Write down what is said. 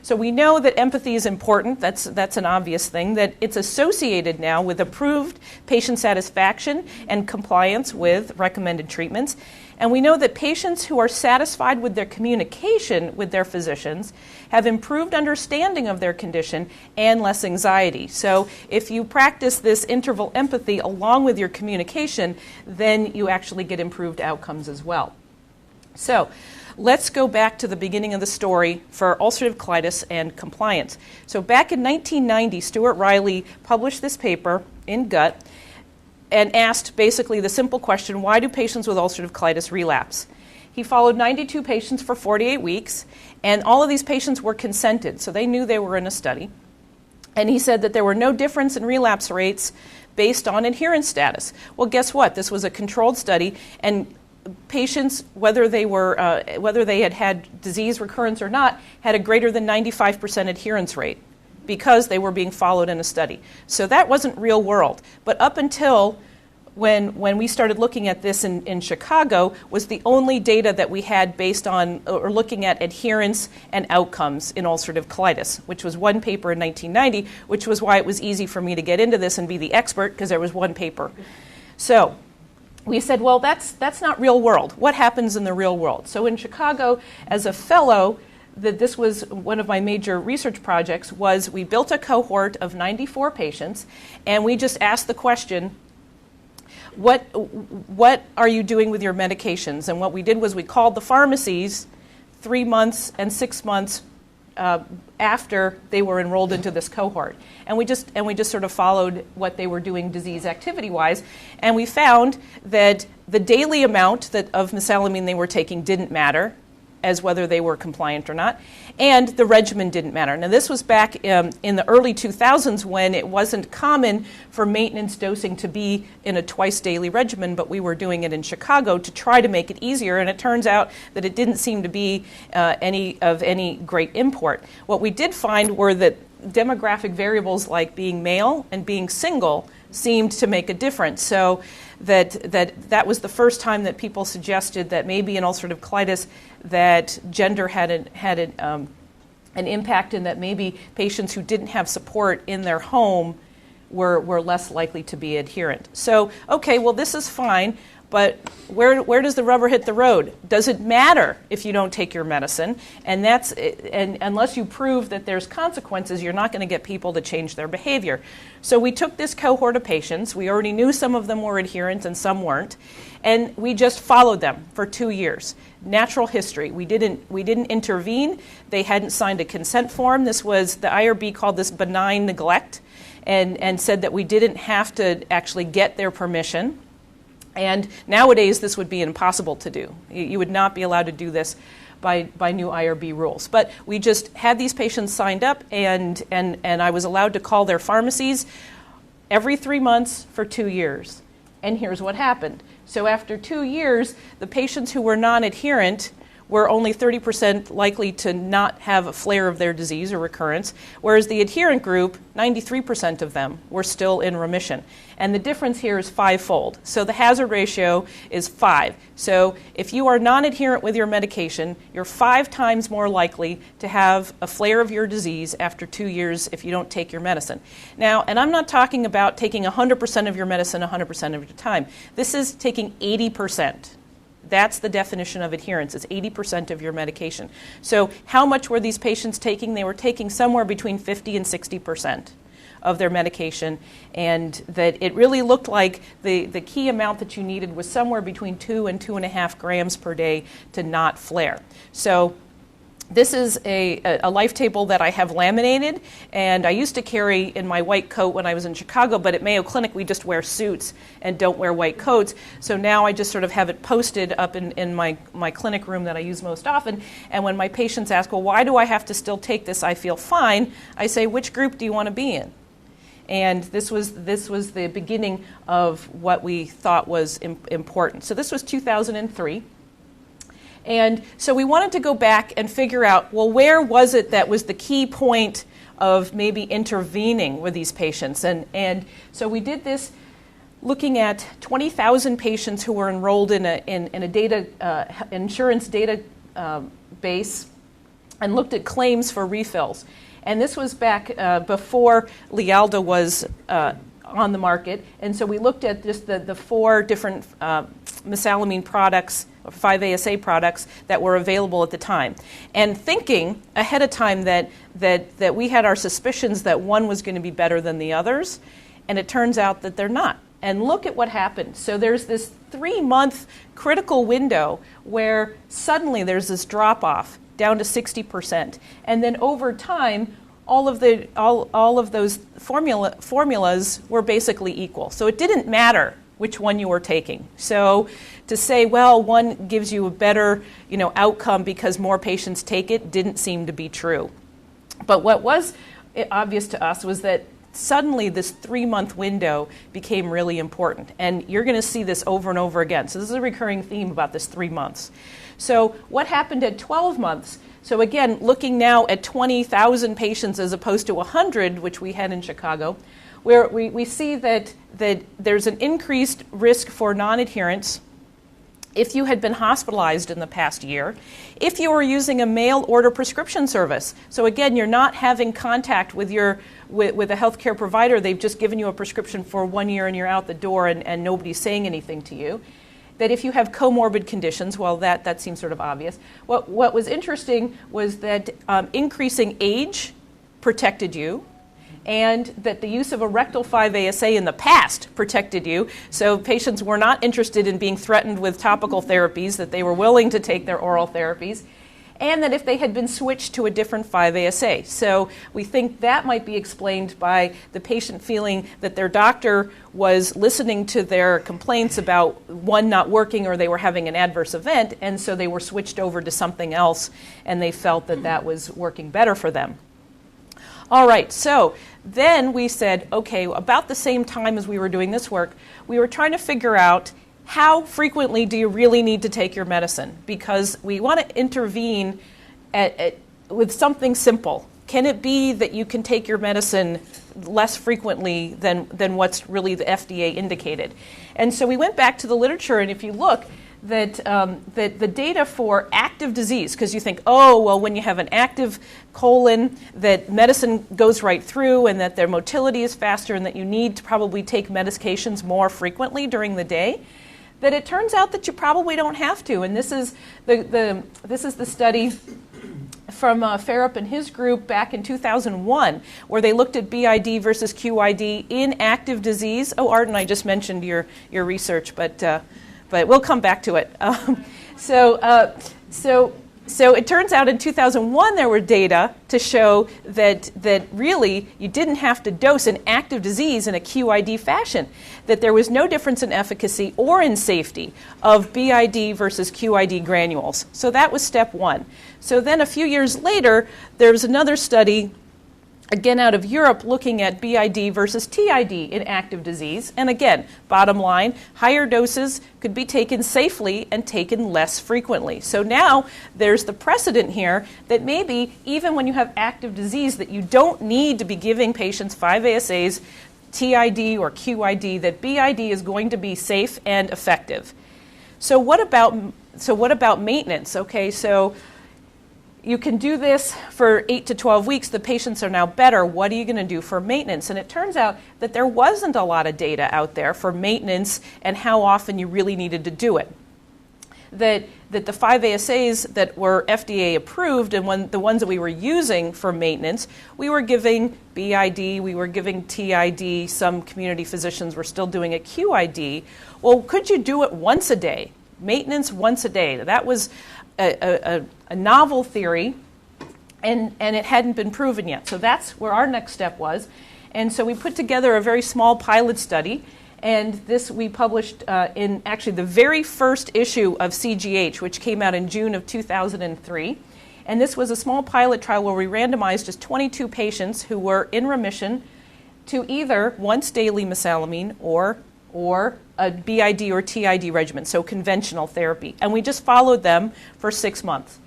So we know that empathy is important. That's an obvious thing, that it's associated now with improved patient satisfaction and compliance with recommended treatments. And we know that patients who are satisfied with their communication with their physicians have improved understanding of their condition and less anxiety. So if you practice this interval empathy along with your communication, then you actually get improved outcomes as well. So let's go back to the beginning of the story for ulcerative colitis and compliance. So back in 1990, Stuart Riley published this paper in Gut and asked basically the simple question, why do patients with ulcerative colitis relapse? He followed 92 patients for 48 weeks, and all of these patients were consented, so they knew they were in a study. And he said that there were no difference in relapse rates based on adherence status. Well, guess what? This was a controlled study, and patients, whether they had had disease recurrence or not, had a greater than 95% adherence rate, because they were being followed in a study. So that wasn't real world. But up until when we started looking at this in Chicago, was the only data that we had based on or looking at adherence and outcomes in ulcerative colitis, which was one paper in 1990, which was why it was easy for me to get into this and be the expert, because there was one paper. So we said, well, that's not real world. What happens in the real world? So in Chicago, as a fellow, this was one of my major research projects, was we built a cohort of 94 patients, and we just asked the question, what are you doing with your medications? And what we did was we called the pharmacies 3 months and 6 months after they were enrolled into this cohort. And we just sort of followed what they were doing disease activity-wise, and we found that the daily amount of mesalamine they were taking didn't matter, as whether they were compliant or not, and the regimen didn't matter. Now, this was back in the early 2000s when it wasn't common for maintenance dosing to be in a twice-daily regimen, but we were doing it in Chicago to try to make it easier, and it turns out that it didn't seem to be any great import. What we did find were that demographic variables like being male and being single seemed to make a difference. So that was the first time that people suggested that maybe in ulcerative colitis that gender had an impact, and that maybe patients who didn't have support in their home were less likely to be adherent. So, okay, well, this is fine, but where does the rubber hit the road? Does it matter if you don't take your medicine? And unless you prove that there's consequences, you're not going to get people to change their behavior. So we took this cohort of patients. We already knew some of them were adherent and some weren't, and we just followed them for 2 years. Natural history. We didn't intervene. They hadn't signed a consent form. This was, the IRB called this benign neglect, and said that we didn't have to actually get their permission. And nowadays, this would be impossible to do. You would not be allowed to do this by new IRB rules. But we just had these patients signed up, and I was allowed to call their pharmacies every 3 months for 2 years. And here's what happened. So after 2 years, the patients who were non-adherent were only 30% likely to not have a flare of their disease or recurrence, whereas the adherent group, 93% of them, were still in remission. And the difference here is 5-fold. So the hazard ratio is 5. So if you are non-adherent with your medication, you're 5 times more likely to have a flare of your disease after 2 years if you don't take your medicine. Now, and I'm not talking about taking 100% of your medicine 100% of your time. This is taking 80%. That's the definition of adherence. It's 80% of your medication. So how much were these patients taking? They were taking somewhere between 50 and 60% of their medication, and that it really looked like the key amount that you needed was somewhere between 2 and 2.5 grams per day to not flare. So this is a life table that I have laminated, and I used to carry in my white coat when I was in Chicago, but at Mayo Clinic we just wear suits and don't wear white coats. So now I just sort of have it posted up in my clinic room that I use most often. And when my patients ask, well, why do I have to still take this? I feel fine. I say, which group do you want to be in? And this was the beginning of what we thought was important. So this was 2003. And so we wanted to go back and figure out, well, where was it that was the key point of maybe intervening with these patients? And so we did this looking at 20,000 patients who were enrolled in a data insurance data base and looked at claims for refills. And this was back before Lialda was on the market. And so we looked at just the 4 different mesalamine products, or 5-ASA products, that were available at the time. And thinking ahead of time that we had our suspicions that one was going to be better than the others, and it turns out that they're not. And look at what happened. So there's this 3-month critical window where suddenly there's this drop-off down to 60%. And then over time, all of those formulas were basically equal. So it didn't matter which one you were taking. So to say, well, one gives you a better, outcome because more patients take it, didn't seem to be true. But what was obvious to us was that suddenly this 3-month window became really important. And you're going to see this over and over again. So this is a recurring theme about this 3 months. So what happened at 12 months? So again, looking now at 20,000 patients as opposed to 100, which we had in Chicago, where we see that there's an increased risk for non-adherence if you had been hospitalized in the past year, if you were using a mail order prescription service. So again, you're not having contact with a healthcare provider. They've just given you a prescription for 1 year and you're out the door and nobody's saying anything to you. That if you have comorbid conditions, well, that seems sort of obvious. What was interesting was that increasing age protected you, and that the use of a rectal 5-ASA in the past protected you. So patients were not interested in being threatened with topical therapies, that they were willing to take their oral therapies, and that if they had been switched to a different 5-ASA. So we think that might be explained by the patient feeling that their doctor was listening to their complaints about one not working or they were having an adverse event, and so they were switched over to something else, and they felt that that was working better for them. All right, so then we said, okay, about the same time as we were doing this work, we were trying to figure out how frequently do you really need to take your medicine? Because we want to intervene with something simple. Can it be that you can take your medicine less frequently than what's really the FDA indicated? And so we went back to the literature, and if you look, that the data for active disease, because you think, oh, well, when you have an active colon, that medicine goes right through and that their motility is faster and that you need to probably take medications more frequently during the day, that it turns out that you probably don't have to. And this is the study from Farrup and his group back in 2001, where they looked at BID versus QID in active disease. Oh, Arden, I just mentioned your research, but we'll come back to it. So it turns out in 2001 there were data to show that really you didn't have to dose in active disease in a QID fashion, that there was no difference in efficacy or in safety of BID versus QID granules. So that was step one. So then a few years later, there was another study again out of Europe looking at BID versus TID in active disease. And again, bottom line, higher doses could be taken safely and taken less frequently. So now there's the precedent here that maybe even when you have active disease that you don't need to be giving patients 5-ASAs, TID or QID, that BID is going to be safe and effective. So what about maintenance? Okay, so you can do this for 8 to 12 weeks. The patients are now better. What are you going to do for maintenance? And it turns out that there wasn't a lot of data out there for maintenance and how often you really needed to do it. That the 5-ASAs that were FDA approved and the ones that we were using for maintenance, we were giving BID, we were giving TID, some community physicians were still doing a QID. Well, could you do it once a day? Maintenance once a day. That was a novel theory, and it hadn't been proven yet. So that's where our next step was. And so we put together a very small pilot study, and this we published in actually the very first issue of CGH, which came out in June of 2003. And this was a small pilot trial where we randomized just 22 patients who were in remission to either once daily mesalamine or a BID or TID regimen, so conventional therapy. And we just followed them for 6 months.